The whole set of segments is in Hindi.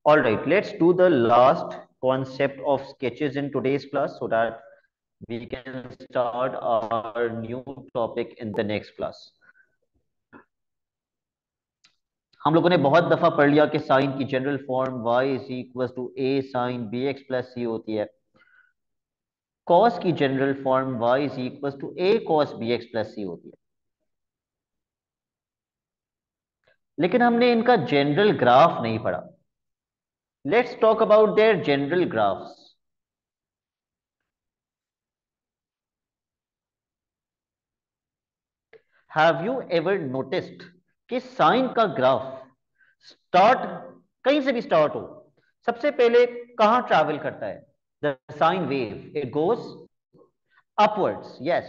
All right, let's do the last concept of sketches in today's class so that we can start our new topic in the next class. हम लोगों ने बहुत दफा पढ़ लिया कि साइन की general form y is equal to a sine bx plus c होती है। कॉस की general form y is equal to a cos bx plus c होती है। लेकिन हमने इनका जनरल ग्राफ नहीं पढ़ा। Let's talk about their general graphs. Have you ever noticed कि साइन का ग्राफ स्टार्ट कहीं से भी स्टार्ट हो, सबसे पहले कहां ट्रैवल करता है? The sine wave it goes upwards, yes.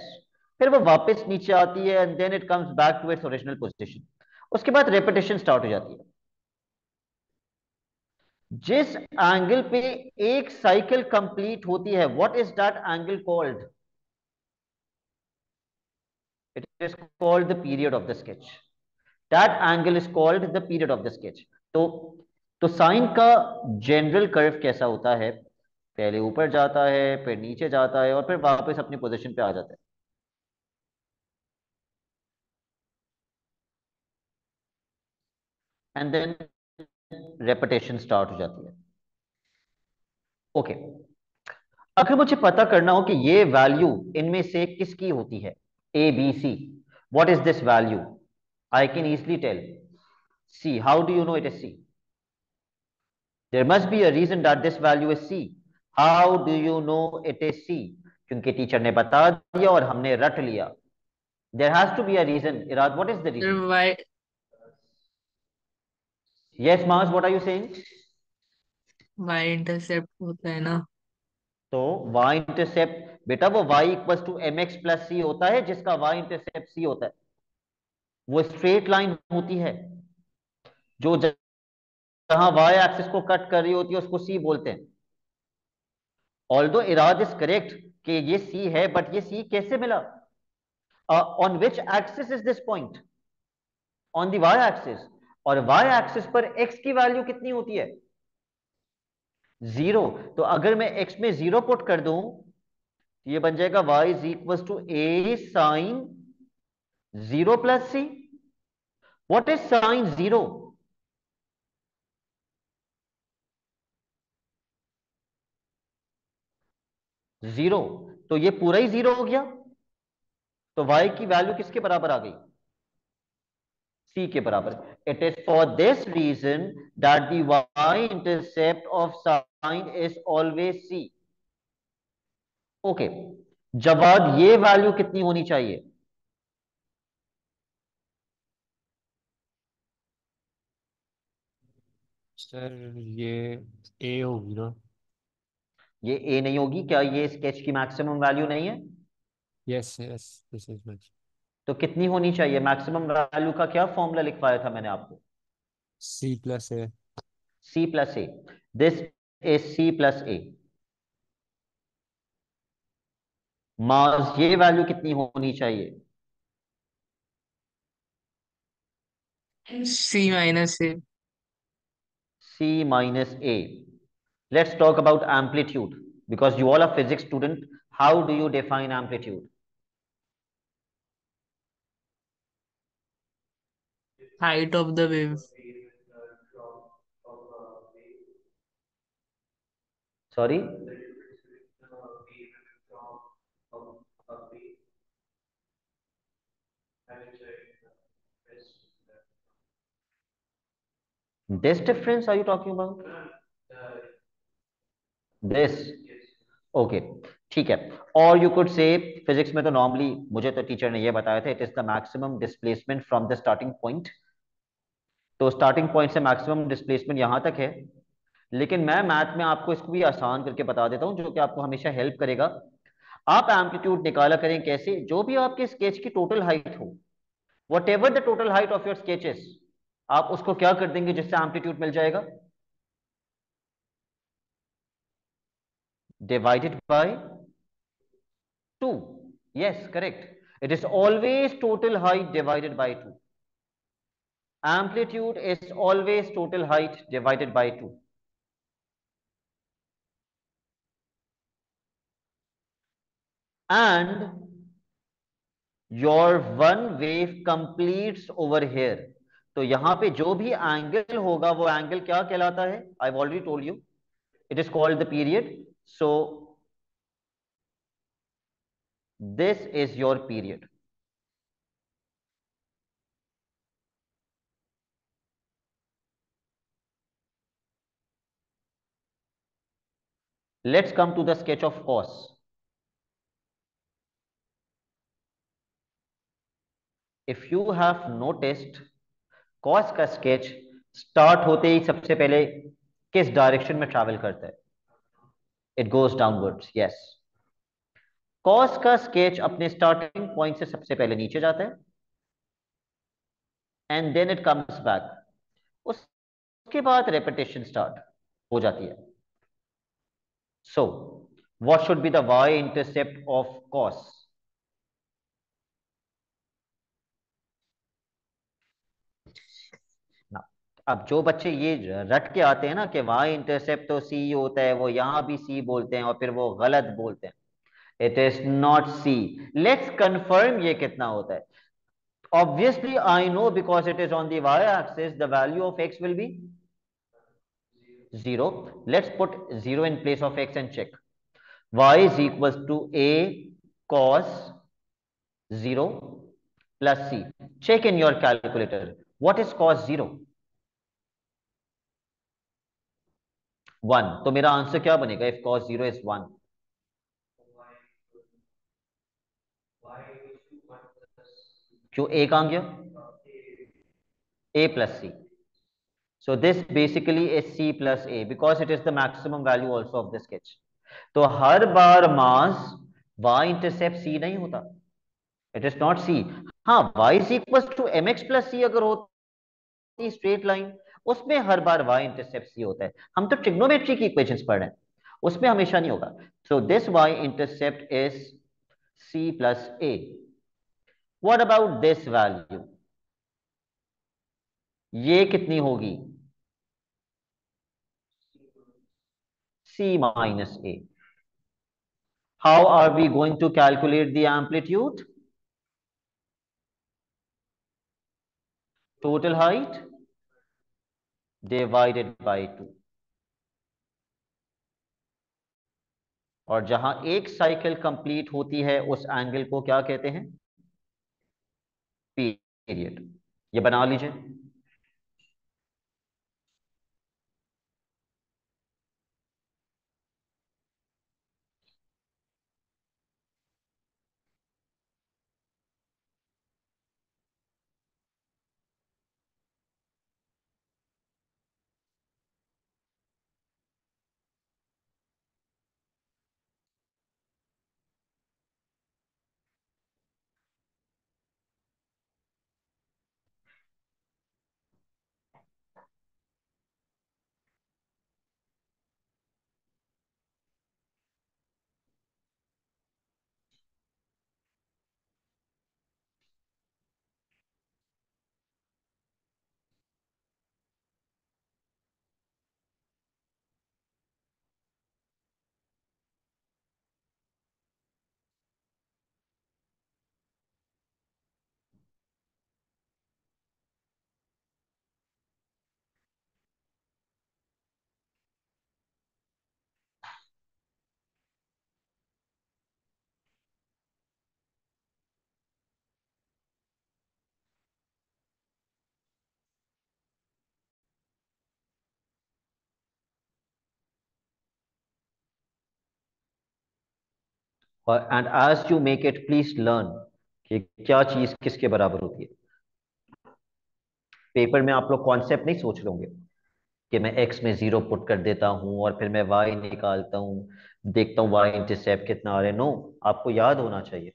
फिर वो वापस नीचे आती है and then it comes back to its original position. उसके बाद रेपिटेशन स्टार्ट हो जाती है। जिस एंगल पे एक साइकिल कंप्लीट होती है, what is that angle called? It is called the period of the sketch. That angle is called the period of the sketch. तो साइन का जनरल कर्व कैसा होता है? पहले ऊपर जाता है, फिर नीचे जाता है और फिर वापस अपनी पोजीशन पे आ जाता है। एंड देन रेपिटेशन स्टार्ट हो जाती है। ओके, अगर मुझे पता करना हो कि ये वैल्यू इनमें से किसकी होती है, A B C, what is this value? I can easily tell C. How do you know it is C? There must be a reason that this value is C. How do you know it is C? क्योंकि टीचर ने बता दिया और हमने रट लिया। There has to be a reason. Irad, what is the sir reason? Why yes Mas, what are you saying? Y intercept होता है ना। तो y इंटरसेप्ट बेटा वो y equal to m x plus c होता है, जिसका y इंटरसेप्ट सी होता है। वो स्ट्रेट लाइन होती है जो जहां y एक्सिस को कट कर रही होती है, उसको सी बोलते हैं। ऑल्दो इराद इज करेक्ट कि ये सी है, बट ये सी कैसे मिला? On which axis is this point? On the y axis. और y एक्सिस पर x की वैल्यू कितनी होती है? 0। तो अगर मैं x में 0 पुट कर दूं तो ये बन जाएगा y is equal to a sine 0 plus c. What is sine 0? 0। तो ये पूरा ही 0 हो गया। तो y की वैल्यू किसके बराबर आ गई? c के बराबर। It is for this reason that the y intercept of sine is always c। Okay, जवाब ये वैल्यू कितनी होनी चाहिए? सर ये ए होगी ना? ये a नहीं होगी क्या? ये स्केच की मैक्सिमम वैल्यू नहीं है? Yes yes, this is much. तो कितनी होनी चाहिए? मैक्सिमम वैल्यू का क्या फॉर्मूला लिखवाया था मैंने आपको? C plus A. c plus A. This is c plus A. Mas ये वैल्यू कितनी होनी चाहिए? C minus A. C minus A. Let's talk about amplitude because you all are physics student. How do you define amplitude? Height of the wave. Sorry? This difference are you talking about? This. Okay. ठीक है। और यू कुड से फिजिक्स में तो नॉर्मली मुझे तो टीचर ने ये बताया था, it is the maximum displacement from the starting point. तो स्टार्टिंग पॉइंट से मैक्सिमम डिस्प्लेसमेंट यहां तक है। लेकिन मैं मैथ में आपको इसको भी आसान करके बता देता हूं जो कि आपको हमेशा हेल्प करेगा। आप एम्पलीट्यूड निकाला करें कैसे? जो भी आपके स्केच की टोटल हाइट हो, what ever the total height of your sketches, आप उसको क्या कर देंगे जिससे एम्पलीट्यूड मिल जाएगा? Divided by 2। Yes correct, it is always total height divided by 2। Amplitude is always total height divided by 2। and your one wave completes over here. तो यहां पे जो भी एंगल होगा वो एंगल क्या कहलाता है? I already told you, it is called the period. So this is your period. Let's come to the sketch of cos. If you have noticed, cos का sketch start होते ही सबसे पहले किस डायरेक्शन में ट्रैवल करता है? It goes downwards. Yes. cos का sketch अपने स्टार्टिंग पॉइंट से सबसे पहले नीचे जाता है and then it comes back. उसके बाद repetition start हो जाती है. So, what should be the y-intercept of cos? ना, अब जो बच्चे ये रट के आते हैं ना कि y इंटरसेप्ट तो c होता है, वो यहां भी c बोलते हैं और फिर वो गलत बोलते हैं. It is not c. Let's confirm ये कितना होता है. Obviously I know because it is on the y-axis, the value of x will be 0. Let's put 0 in place of x and check. Y is equals to a cos 0 plus c. Check in your calculator. What is cos 0? 1. तो मेरा आंसर क्या बनेगा if cos 0 is 1? क्यों a कहां गया? a plus c. So this basically is c plus a because it is the maximum value also of the sketch. तो हर बार मास y इंटरसेप्ट c नहीं होता. It is not c. हाँ, y is equal to mx plus c अगर होती स्ट्रेट लाइन, उसमें हर बार y इंटरसेप्ट c होता है. हम तो ट्रिग्नोमेट्री की इक्वेशंस पढ़ रहे हैं, उसमें हमेशा नहीं होगा. So this y intercept is c plus a. What about this value? ये कितनी होगी? c minus a. How are we going to calculate the amplitude? Total height divided by 2. और जहां एक साइकिल कंप्लीट होती है उस एंगल को क्या कहते हैं? पीरियड. ये बना लीजिए. और and as you make it please learn कि क्या चीज किसके बराबर होती है. पेपर में आप लोग कॉन्सेप्ट नहीं सोच रहे होंगे कि मैं x में 0 पुट कर देता हूं और फिर मैं y निकालता हूं, देखता हूं y इंटरसेप्ट कितना आ रहा है. नो, आपको याद होना चाहिए.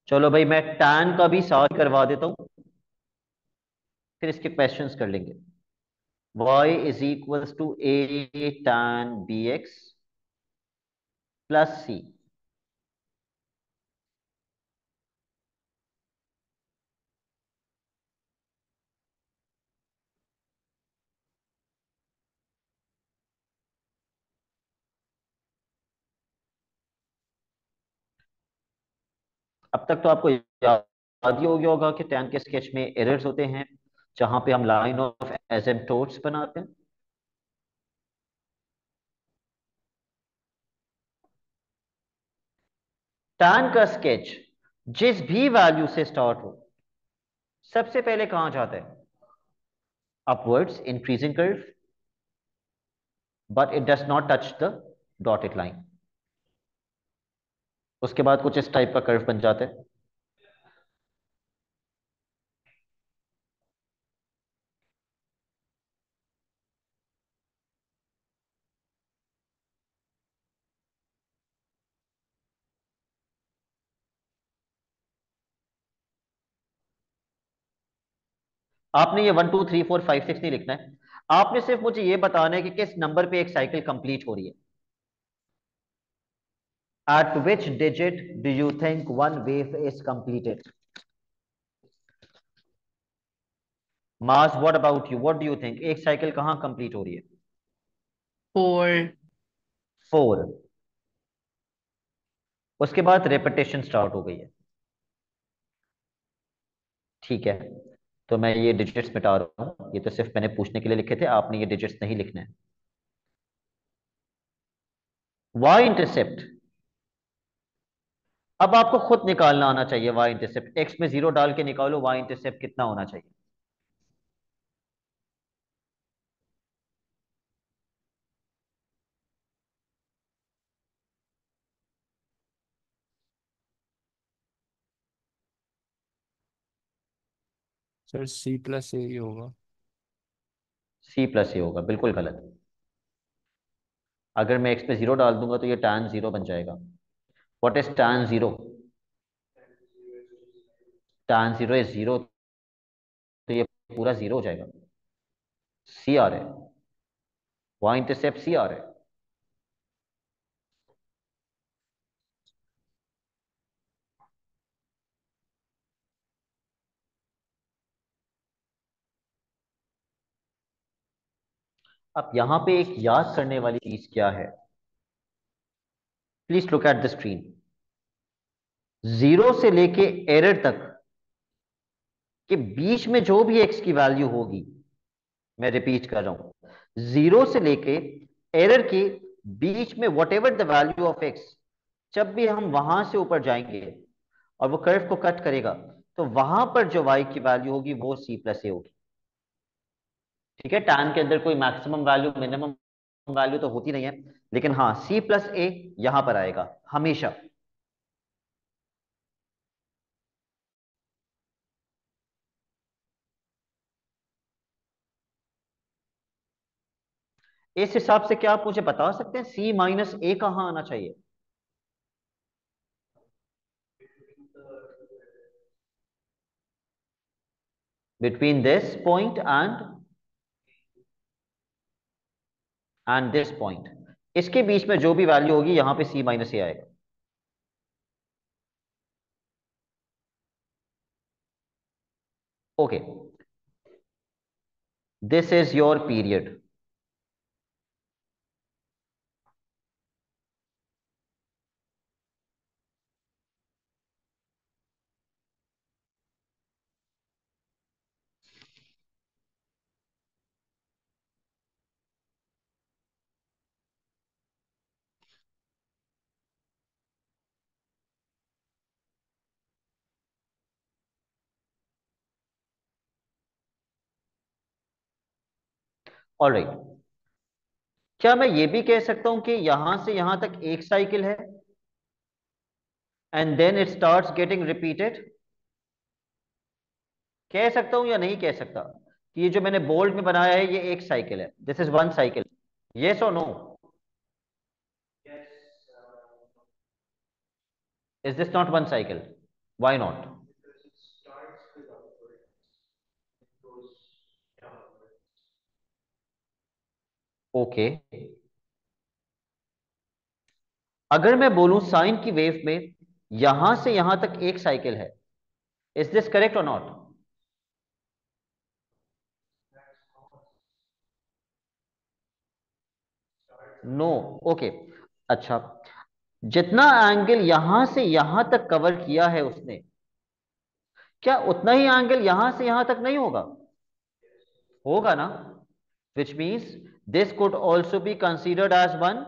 चलो भाई, मैं tan का भी साथ करवा देता हूं, फिर इसके क्वेश्चंस कर लेंगे। y is equals to a tan bx plus c। अब तक तो आपको याद ही हो गया होगा कि tan के स्केच में एरर्स होते हैं जहां पे हम लाइन ऑफ एसिम्पटोट्स बनाते हैं। tan का स्केच जिस भी वैल्यू से स्टार्ट हो, सबसे पहले कहां जाता है? Upwards increasing curve, but it does not touch the dotted line. उसके बाद कुछ इस टाइप का कर्व बन जाता है। आपने ये 1 2 3 4 5 6 नहीं लिखना है, आपने सिर्फ मुझे ये बताना है कि किस नंबर पे एक साइकिल कंप्लीट हो रही है। Eight which digit do you think one wave is completed? Mass, what about you, what do you think, एक साइकिल कहां कंप्लीट हो रही है? 4। 4। उसके बाद रेपिटेशन स्टार्ट हो गई है। ठीक है, तो मैं ये डिजिट्स मिटा रहा हूं, ये तो सिर्फ मैंने पूछने के लिए लिखे थे, आपने ये डिजिट्स नहीं लिखने हैं। वाई इंटरसेप्ट अब आपको खुद निकालना आना चाहिए। वाई इंटरसेप्ट एक्स में 0 डाल के निकालो, वाई इंटरसेप्ट कितना होना चाहिए? सर सी प्लस ए ही होगा। सी प्लस ए होगा, बिल्कुल गलत। अगर मैं एक्स पे 0 डाल दूंगा तो ये tan 0 बन जाएगा। What is tan 0? tan 0 is 0, तो ये पूरा 0 हो जाएगा। सी आ रहा है, वाई इंटरसेप्ट सी आ रहा है। अब यहां पे एक याद करने वाली चीज क्या है? Please look at the screen. 0 से लेके एरर तक के बीच में जो भी एक्स की वैल्यू होगी, मैं रिपीट कर रहा हूं, 0 से लेके एरर के बीच में what ever the value of x, जब भी हम वहां से ऊपर जाएंगे और वो कर्व को कट करेगा, तो वहां पर जो y की वैल्यू होगी वो c प्लस ए होगी। ठीक है, tan के अंदर कोई मैक्सिमम वैल्यू मिनिमम वैल्यू तो होती नहीं है, लेकिन हाँ c प्लस ए यहां पर आएगा हमेशा। इस हिसाब से क्या आप मुझे बता सकते हैं c माइनस ए कहां आना चाहिए? Between this point and this point, इसके बीच में जो भी वैल्यू होगी यहां पे c माइनस ए आएगा। Okay, this is your period. Alright, क्या मैं ये भी कह सकता हूं कि यहां से यहां तक एक साइकिल है and then it starts getting repeated? कह सकता हूं या नहीं कह सकता कि ये जो मैंने बोल्ड में बनाया है ये एक साइकिल है, this is one cycle? Yes और no? Is this not one cycle? Why not? Okay, अगर मैं बोलूं साइन की वेव में यहां से यहां तक एक साइकिल है, इज दिस करेक्ट और नॉट? नो। ओके, अच्छा, जितना एंगल यहां से यहां तक कवर किया है उसने, क्या उतना ही एंगल यहां से यहां तक नहीं होगा? होगा ना, which means this could also be considered as one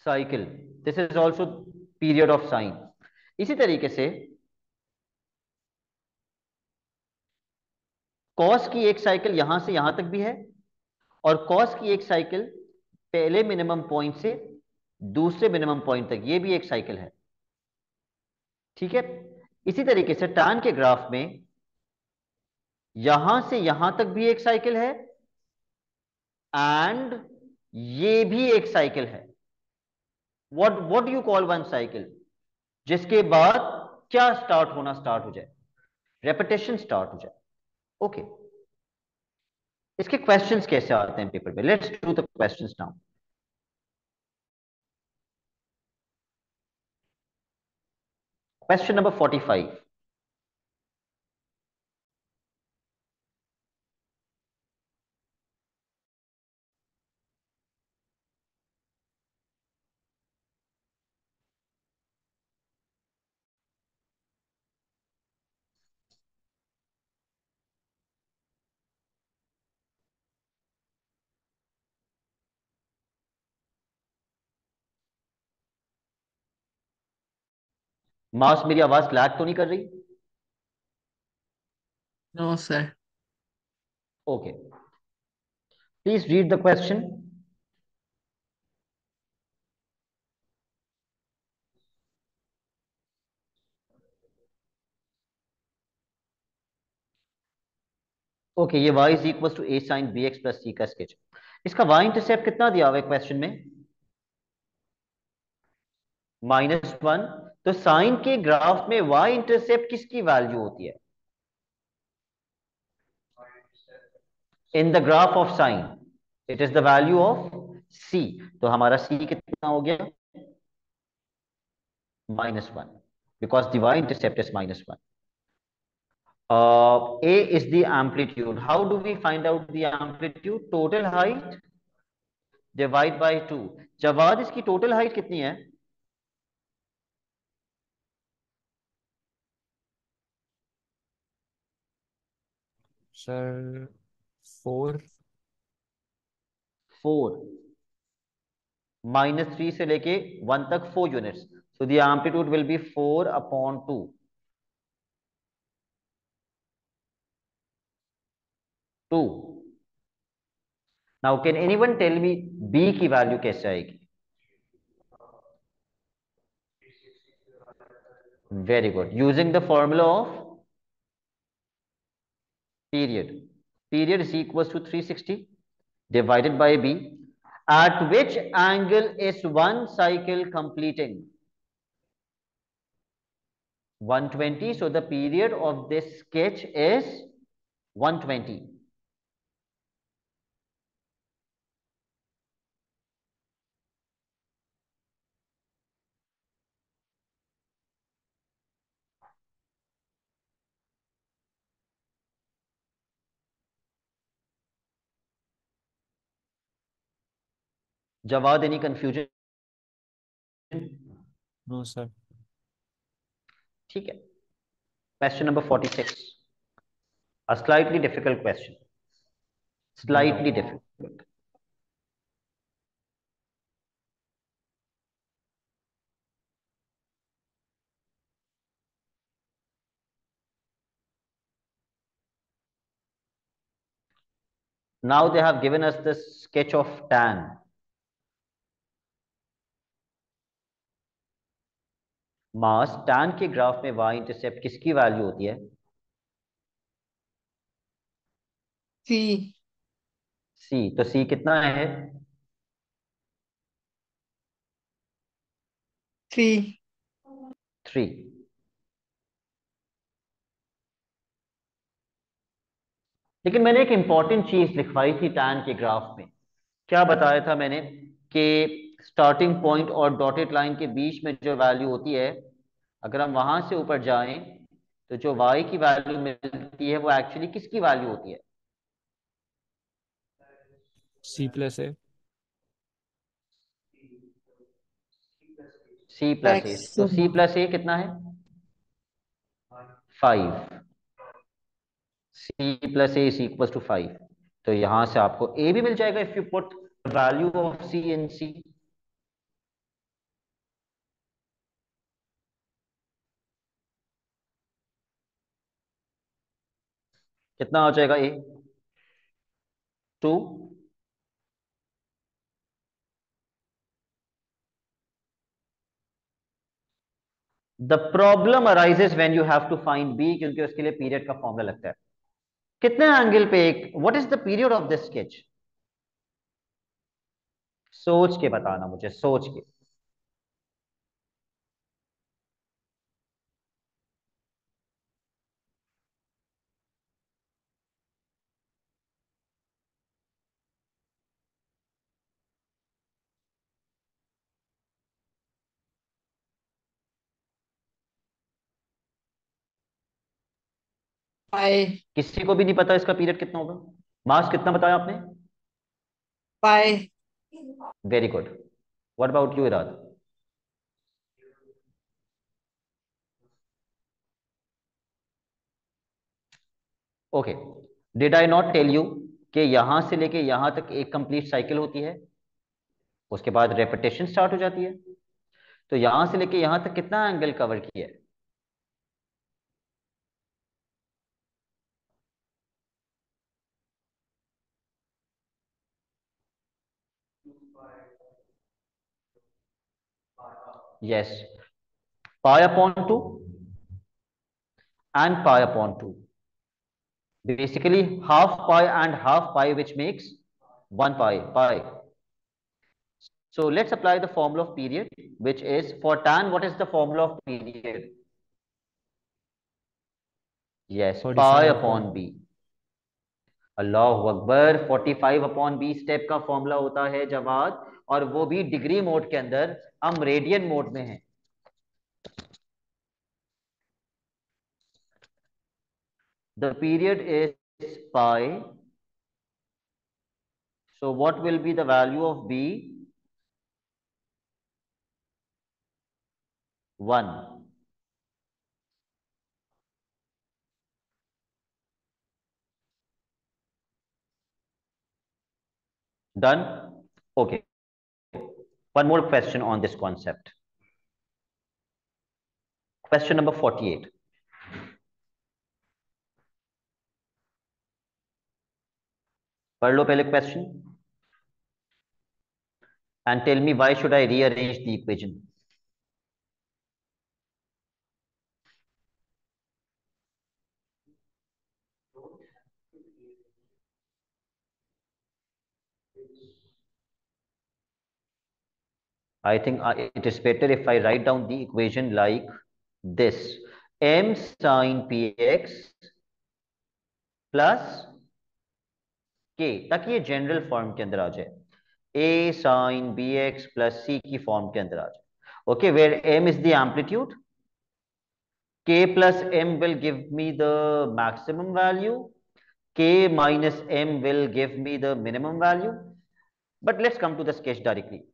cycle, this is also period of sine. इसी तरीके से कॉस की एक साइकिल यहां से यहां तक भी है, और कॉस की एक साइकिल पहले मिनिमम पॉइंट से दूसरे मिनिमम पॉइंट तक, ये भी एक साइकिल है। ठीक है, इसी तरीके से टैन के ग्राफ में यहां से यहां तक भी एक साइकिल है, एंड ये भी एक साइकिल है। What you call one cycle? जिसके बाद क्या स्टार्ट हो जाए, रेपिटेशन स्टार्ट हो जाए। ओके, इसके क्वेश्चंस कैसे आते हैं पेपर में? Let's do the questions now. Question number 45। Mas, मेरी आवाज लैग तो नहीं कर रही? No, sir. Okay, please read the question. Okay, ये y is equal to a sine b x plus c का स्केच। इसका y इंटरसेप्ट कितना दिया हुआ है क्वेश्चन में? -1। तो साइन के ग्राफ में y इंटरसेप्ट किसकी वैल्यू होती है? In the graph of sine it is the value of c। तो हमारा c कितना हो गया? -1, because the y intercept is -1। A is the amplitude. How do we find out the amplitude? Total height divide by 2। Jawad, इसकी टोटल हाइट कितनी है? सर 4। 4। -3 से लेके 1 तक 4 units, so the amplitude will be 4/2। 2। now can anyone tell me b की वैल्यू कैसे आएगी? Very good, using the formula of period। period is equals to 360 divided by b, at which angle is one cycle completing? 120, so the period of this sketch is 120। जवाब, एनी कंफ्यूजन? No sir. ठीक है, question number 46, a slightly difficult question, slightly difficult। now they have given us the sketch of tan। Mass tan के ग्राफ में y इंटरसेप्ट किसकी वैल्यू होती है? C. c। तो c कितना है? 3. 3। लेकिन मैंने एक इंपॉर्टेंट चीज लिखवाई थी टैन के ग्राफ में। क्या बताया था मैंने कि स्टार्टिंग पॉइंट और डॉटेड लाइन के बीच में जो वैल्यू होती है, अगर हम वहां से ऊपर जाएं तो जो y की वैल्यू मिलती है वो एक्चुअली किसकी वैल्यू होती है? C++ c plus a. X. तो c प्लस ए कितना है? 5। c plus a is equal to 5। तो यहां से आपको a भी मिल जाएगा if you put value of c in c। कितना हो जाएगा a? 2। The problem arises when you have to find b, क्योंकि उसके लिए पीरियड का फॉर्मूला लगता है। कितने एंगल पे एक, what is the period of this sketch? सोच के बताना मुझे, सोच के। पाई। किसी को भी नहीं पता इसका पीरियड कितना होगा। मास कितना बताया आपने? Pi. Very good. What about you Irad? Okay. Did I not tell you कि यहां से लेके यहां तक एक कंप्लीट साइकिल होती है, उसके बाद रेपिटेशन स्टार्ट हो जाती है। तो यहां से लेके यहां तक कितना एंगल कवर किया है? Yes. Pi upon 2 and pi upon 2, basically half pi and half pi, which makes 1 pi. So let's apply the formula of period, which is for tan. What is the formula of period? Yes, pi 45 upon b. Allah Akbar. 45 upon B step का फॉर्मूला होता है जवाद, और वो भी डिग्री मोड के अंदर। हम रेडियन मोड में हैं। The period is pi, so what will be the value of b? 1। Done. Okay. One more question on this concept. Question number 48. पढ़ लो पहले question and tell me why should I rearrange the equation. I think it is better if I write down the equation like this: m sin px plus k, ताकि ये जनरल फॉर्म के अंदर आ जाए। a sin bx plus c की फॉर्म के अंदर आ जाए। Okay, where m is the amplitude, k plus m will give me the maximum value, k minus m will give me the minimum value. But let's come to the sketch directly.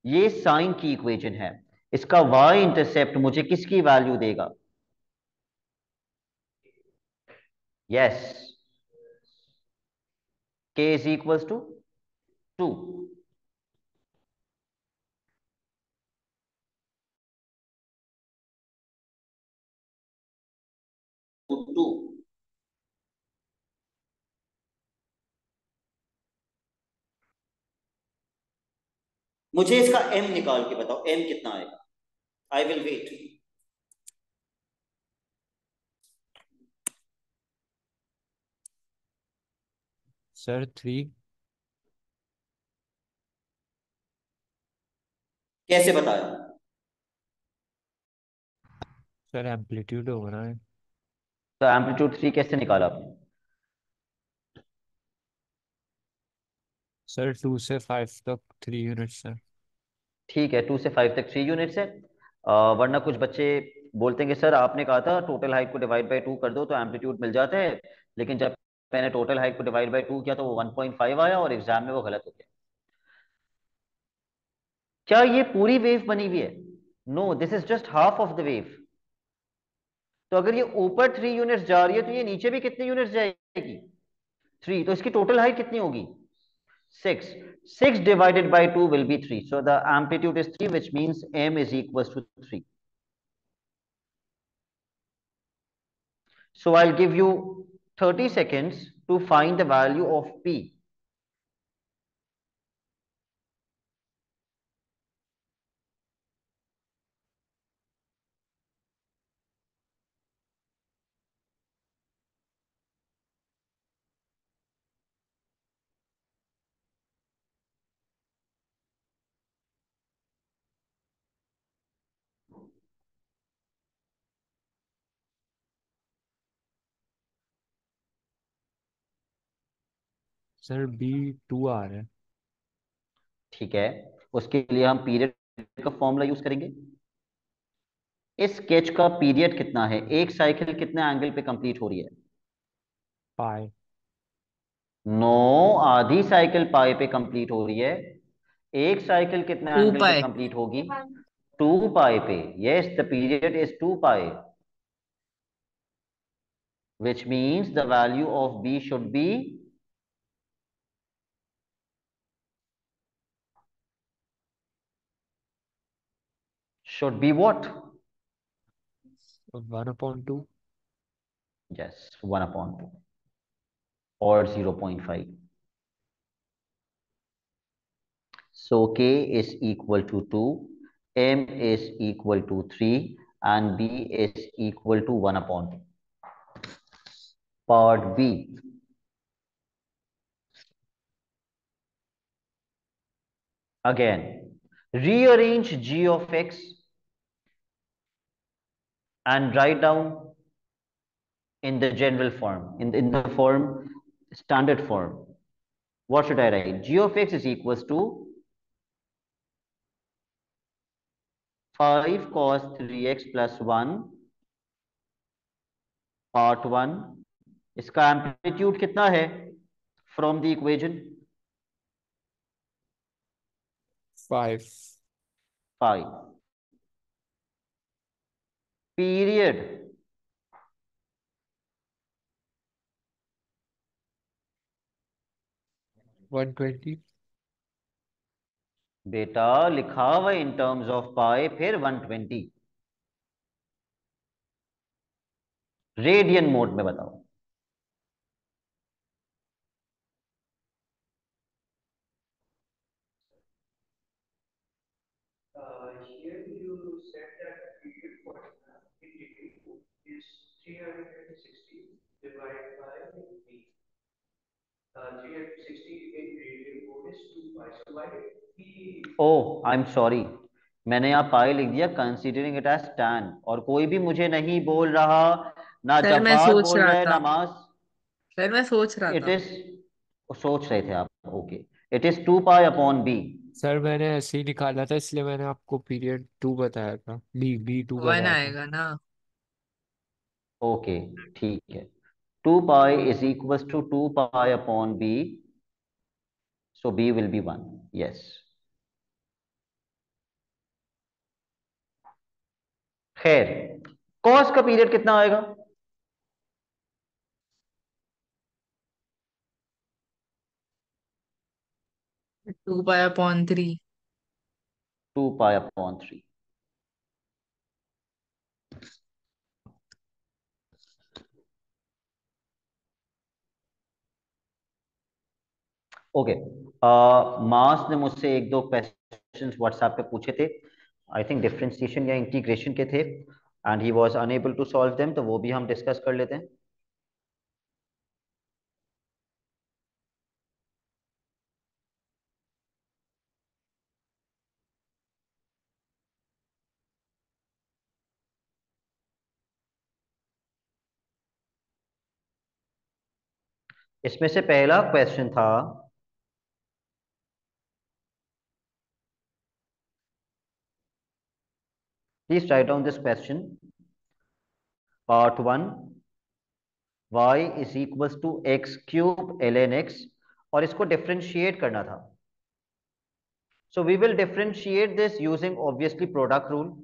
ये साइन की इक्वेशन है, इसका y इंटरसेप्ट मुझे किसकी वैल्यू देगा? Yes, k is equals to 2। Two. मुझे इसका m निकाल के बताओ, m कितना आएगा? I will wait. सर 3। कैसे बताया? सर एम्पलीट्यूड हो रहा है। तो एम्पलीट्यूड 3 कैसे निकाला आपने? सर 2 से 5 तक 3 यूनिट सर। ठीक है, 2 से 5 तक 3 यूनिट्स है। वरना कुछ बच्चे बोलते हैं कि सर आपने कहा था टोटल हाइट को डिवाइड बाई 2 कर दो तो एम्पलीट्यूड मिल जाता है, लेकिन जब मैंने टोटल हाइट को डिवाइड बाई 2 किया तो वो 1.5 आया और एग्जाम में वो गलत हो गया। क्या ये पूरी वेव बनी हुई है? No, this is just half of the wave. तो अगर ये ऊपर 3 यूनिट्स जा रही है तो ये नीचे भी कितने यूनिट्स जाएगी? 3। तो इसकी टोटल हाइट कितनी होगी? 6। 6 divided by 2 will be 3. So the amplitude is 3, which means m is equals to 3. So I'll give you 30 seconds to find the value of p. Sir B2 आ रहा है। ठीक है, उसके लिए हम पीरियड का फॉर्मूला यूज करेंगे। इस स्केच का पीरियड कितना है? एक साइकिल कितने एंगल पे कंप्लीट हो रही है? पाई। नो, आधी साइकिल पाई पे कंप्लीट हो रही है। एक साइकिल कितने टू एंगल पे पाई कंप्लीट होगी? 2 पाई पे। Yes, the period is 2 pi, which means the value of b should be what? 1/2। Yes, 1 upon 2 or 0.5. So k is equal to 2, m is equal to 3, and b is equal to 1 upon 2. Part B. Again, rearrange g of x and write down in the general form, in the form, standard form. What should I write? G of x is equals to 5 cos 3x plus 1 part 1। इसका एम्पलीट्यूड कितना है फ्रॉम द इक्वेशन? 5। 5। पीरियड 120। बेटा लिखा हुआ इन टर्म्स ऑफ पाई, फिर 120। रेडियन मोड में बताओ। Here you said that period formula in degree is 360 divided by b. 360 in radian mode is 2 pi. So why did p? Oh, I am sorry, मैंने यहाँ पाई लिख दिया कंसीडरिंग इट एज टैन, और कोई भी मुझे नहीं बोल रहा, ना सर मैं जब्बार सोच बोल रहा रहा है था। ना मास। सर मैं सोच रहा इट था। इज, सोच रहे थे आप? Okay, it is 2 pi upon b. Sir मैंने ऐसे ही निकाला था, इसलिए मैंने आपको पीरियड 2 बताया था, B2 वन बताया था। आएगा ना। ओके, ठीक है। 2 pi is equal to 2 pi upon b, so b will be 1. Yes. खैर, cos का पीरियड कितना आएगा? 2 pi upon 3। 2 pi upon 3। Okay, Mas ने मुझसे एक दो क्वेश्चंस व्हाट्सएप पे पूछे थे, आई थिंक डिफरेंशिएशन या इंटीग्रेशन के थे, and he was unable to solve them, तो वो भी हम डिस्कस कर लेते हैं। इसमें से पहला क्वेश्चन था Please write down this question. Part 1, y is equals to x cube ln x, और इसको डिफरेंशिएट करना था. So we will differentiate this using obviously product rule.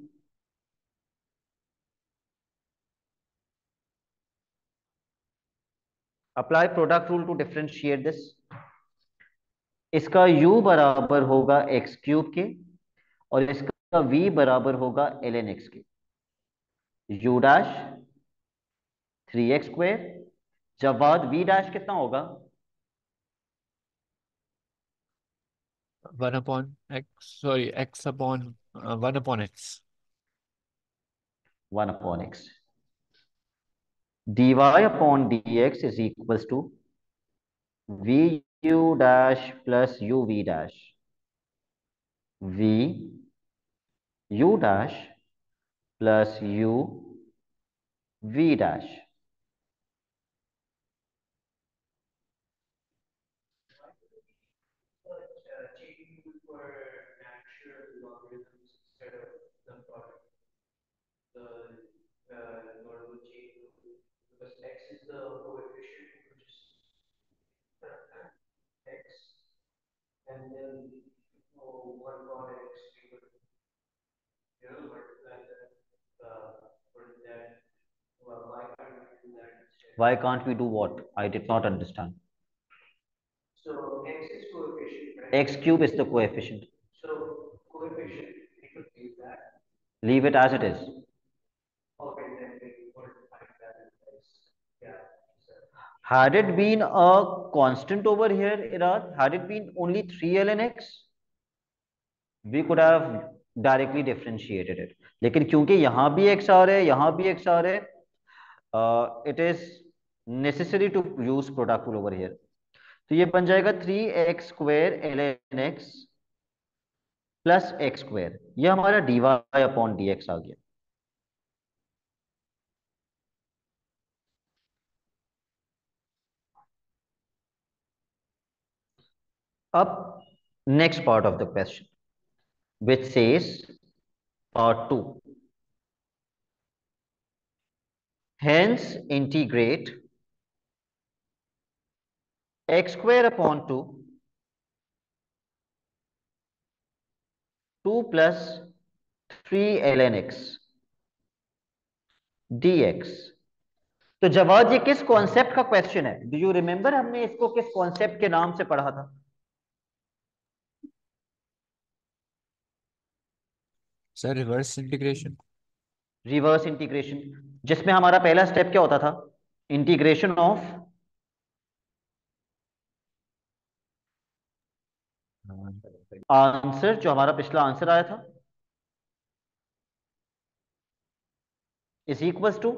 Apply product rule to differentiate this. इसका u बराबर होगा x क्यूब के और इसका v बराबर होगा ln x के. u डैश 3x², जब बाद v डैश कितना होगा? 1 upon x, sorry x upon 1 upon x. 1 upon x. dy upon dx is equals to vu dash plus uv dash. v u dash plus u v dash. Changing for natural logarithms instead of the product, the normal chain rule, because x is the coefficient which is x, and then one god x we would multiply that for that. Well, why can't we do that instead? Why can't we do what? I did not understand. So x is coefficient, right? X cube is the coefficient. So coefficient, we could leave that. Leave it as it is. Okay, then we multiply that in place. Yeah. So, Had it been a constant over here, Irad, had it been only 3 ln x, we could have directly differentiated it. लेकिन क्योंकि यहाँ भी x आ रहे हैं, यहाँ भी x आ रहे हैं, it is necessary to use product rule over here. तो ये बन जाएगा 3x² ln x plus x². ये हमारा dy अपॉन dx आ गया. अब next part of the question, which says part 2. Hence integrate x² upon 2 plus 3 ln x dx. तो जवाब ये किस कॉन्सेप्ट का क्वेश्चन है? डू यू रिमेंबर हमने इसको किस कॉन्सेप्ट के नाम से पढ़ा था? Sir reverse integration. Reverse integration, जिसमें हमारा पहला स्टेप क्या होता था? इंटीग्रेशन ऑफ आंसर, जो हमारा पिछला आंसर आया था, इज इक्वल्स टू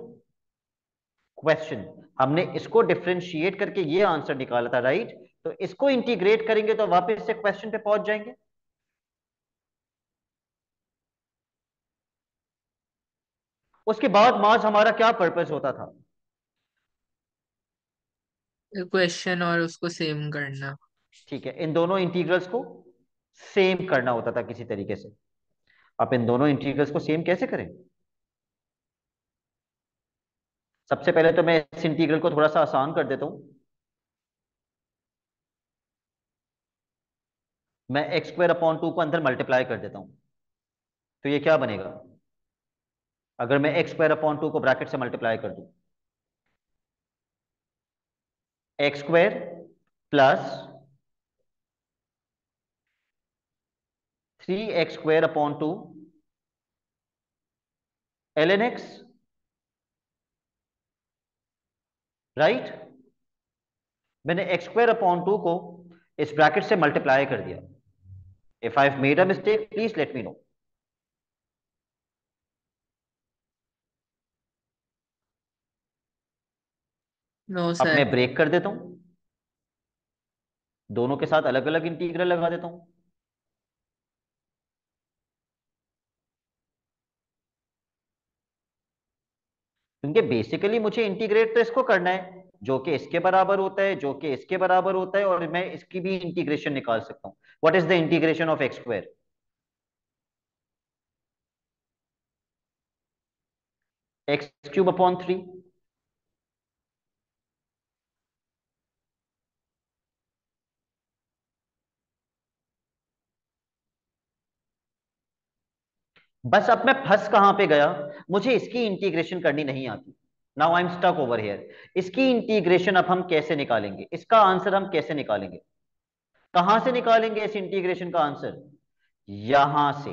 क्वेश्चन. हमने इसको डिफरेंशिएट करके ये आंसर निकाला था, राइट? तो इसको इंटीग्रेट करेंगे तो वापस से क्वेश्चन पे पहुंच जाएंगे. उसके बाद माज हमारा क्या पर्पस होता था? क्वेश्चन और उसको सेम करना. ठीक है, इन दोनों इंटीग्रल्स को सेम करना होता था किसी तरीके से. आप इन दोनों इंटीग्रल्स को सेम कैसे करें? सबसे पहले तो मैं इस इंटीग्रल को थोड़ा सा आसान कर देता हूं. मैं x² अपॉन 2 को अंदर मल्टीप्लाई कर देता हूं. तो ये क्या बनेगा? अगर मैं x² अपॉन 2 को ब्रैकेट से मल्टीप्लाई कर दूं, x² plus 3x² upon 2 ln x, right? मैंने x² अपॉन 2 को इस ब्रैकेट से मल्टीप्लाई कर दिया. If I have made a mistake, please let me know. No अब सर. मैं ब्रेक कर देता हूं, दोनों के साथ अलग अलग इंटीग्रल लगा देता हूं. क्योंकि बेसिकली मुझे इंटीग्रेट तो इसको करना है जो कि इसके बराबर होता है, जो कि इसके बराबर होता है, और मैं इसकी भी इंटीग्रेशन निकाल सकता हूं. What is the integration of x²? X cube upon 3। बस अब मैं फंस कहां पे गया, मुझे इसकी इंटीग्रेशन करनी नहीं आती। Now I am stuck over here. इसकी इंटीग्रेशन अब हम कैसे निकालेंगे, इसका आंसर हम कैसे निकालेंगे? कहां से निकालेंगे इस इंटीग्रेशन का आंसर? यहां से।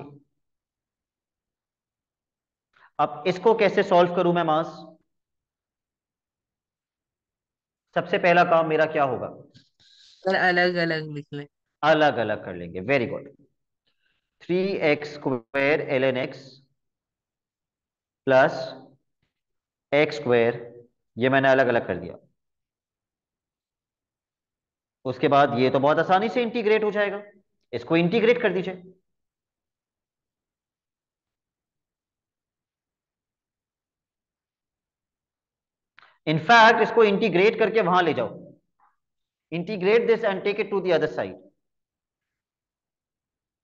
अब इसको कैसे सॉल्व करूं मैं मास? सबसे पहला काम मेरा क्या होगा? पर अलग अलग लिख ले। अलग अलग कर लेंगे, very good. 3x² ln x plus x², ये मैंने अलग अलग कर दिया। उसके बाद ये तो बहुत आसानी से इंटीग्रेट हो जाएगा, इसको इंटीग्रेट कर दीजिए। इनफैक्ट इसको इंटीग्रेट करके वहां ले जाओ, integrate this and take it to the other side.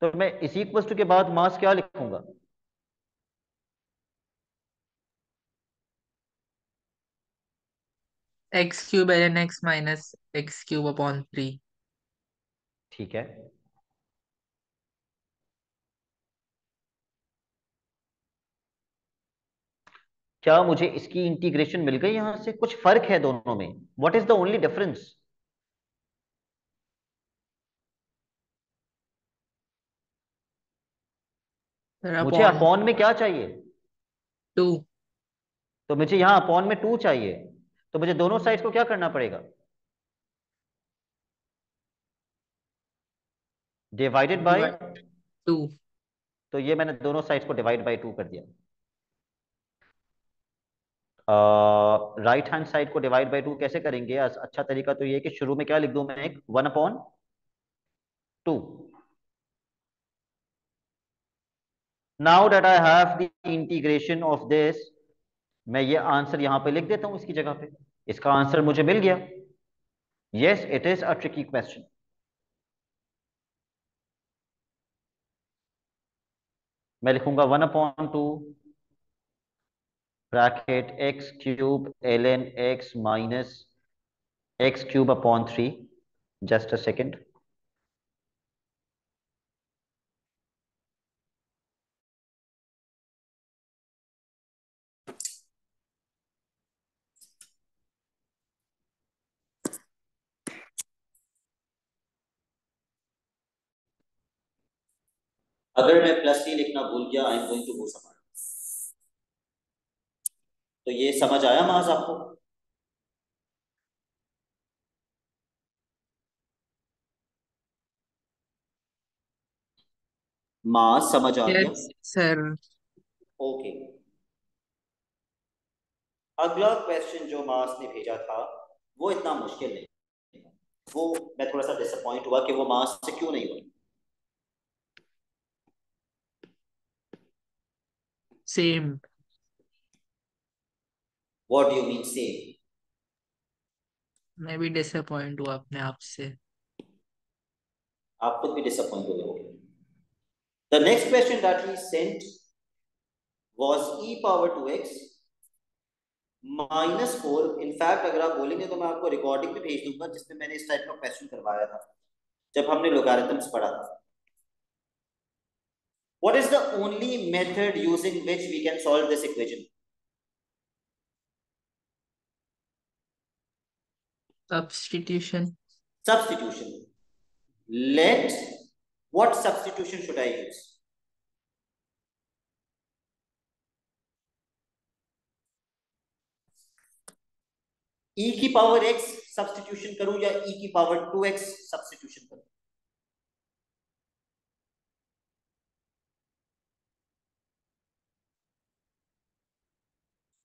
तो मैं इसी इक्वल टू के बाद मास क्या लिखूंगा? X cube l n x minus x cube upon 3। ठीक है। क्या मुझे इसकी इंटीग्रेशन मिल गई? यहां से कुछ फर्क है दोनों में? What is the only difference? फिर मुझे अपॉन अपॉन में क्या चाहिए? 2। तो मुझे यहां अपॉन में 2 चाहिए, तो मुझे दोनों साइड को क्या करना पड़ेगा? Divided by. डिवाइड 2। तो ये मैंने दोनों साइड को डिवाइड बाय 2 कर दिया। राइट हैंड साइड को डिवाइड बाय 2 कैसे करेंगे? अच्छा तरीका तो ये है कि शुरू में क्या लिख दूं मैं, एक 1/2। Now that I have the integration of this, मैं ये आंसर यहां पे लिख देता हूं इसकी जगह पे। इसका आंसर मुझे मिल गया। Yes, it is a tricky question. मैं लिखूंगा 1/2 bracket x³ ln x minus x³ upon 3। Just a second. अगर मैं प्लस ही लिखना भूल गया, I am going to go somewhere. तो ये समझ आया मास आपको? मास समझ आ गया? Yes sir. ओके। अगला क्वेश्चन जो मास ने भेजा था वो इतना मुश्किल नहीं था। वो मैं थोड़ा सा डिसअपॉइंट हुआ कि वो मास से क्यों नहीं हुआ। Same. What do you mean से? मैं भी डिसअपॉइंट हुआ अपने आप से। आप खुद भी डिसअपॉइंट हो गए। The next question that he sent was e⁻²x -4। In fact अगर आप बोलेंगे तो मैं आपको रिकॉर्डिंग भी भेज दूंगा जिसमें मैंने इस टाइप का क्वेश्चन करवाया था जब हमने लोगारिथम्स पढ़ा था। What is the only method using which we can solve this equation? Substitution. Substitution. Let, what substitution should I use? E की पावर x सब्स्टिट्यूशन करूं या e की पावर 2x सब्स्टिट्यूशन करूं?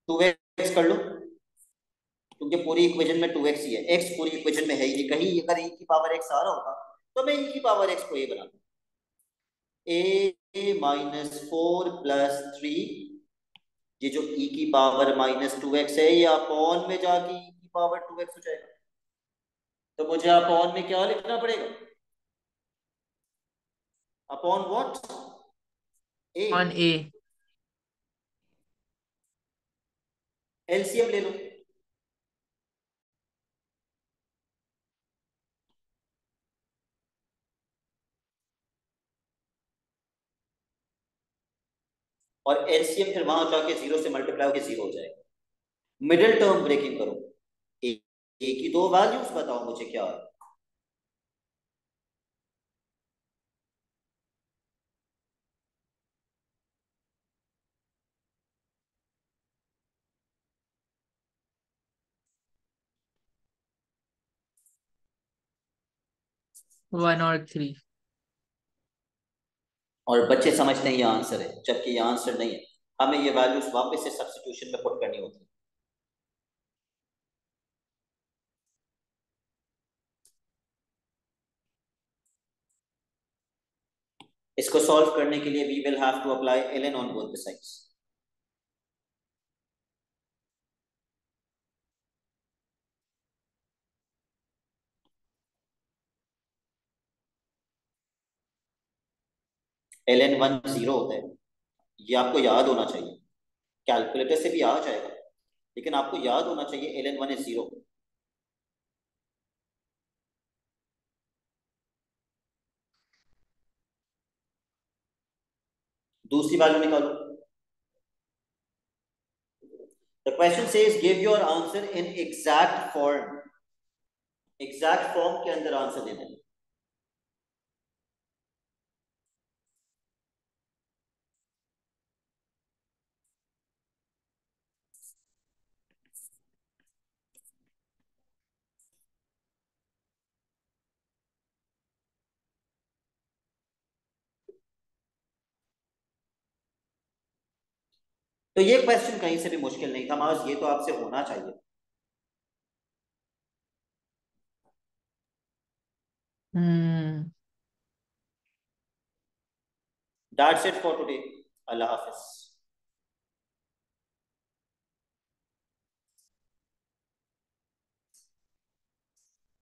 2x कर लो क्योंकि पूरी इक्वेशन में 2x ही है, x पूरी इक्वेशन में है ही नहीं। कहीं अगर e की पावर x आ रहा होता तो मैं e की पावर x को a बना दूं। a-4 प्लस 3, ये जो e की पावर -2x है ये अपॉन में जाके e की पावर 2x हो जाएगा। तो मुझे अपॉन में क्या लिखना पड़ेगा? Upon what? a। On A. LCM ले लो। और एलसीएम फिर वहां जाके 0 से मल्टीप्लाई होकर 0 हो जाएगा। मिडिल टर्म ब्रेकिंग करो, ए की दो वैल्यूज बताओ मुझे क्या है। वन और थ्री। और बच्चे समझते हैं ये आंसर है, जबकि ये आंसर नहीं है। हमें ये वैल्यूज वापस से सब्स्टिट्यूशन में पुट करनी होती है। इसको सॉल्व करने के लिए we will have to apply ln on both the sides. ln 1 0 होता है, ये आपको याद होना चाहिए। कैलकुलेटर से भी आ जाएगा, लेकिन आपको याद होना चाहिए ln 1 इज 0। दूसरी वैल्यू निकालो। The question says give your answer in exact form. Exact form के अंदर आंसर देना है। तो ये क्वेश्चन कहीं से भी मुश्किल नहीं था माज, ये तो आपसे होना चाहिए। Hmm. That's it for today. अल्लाह हाफिज।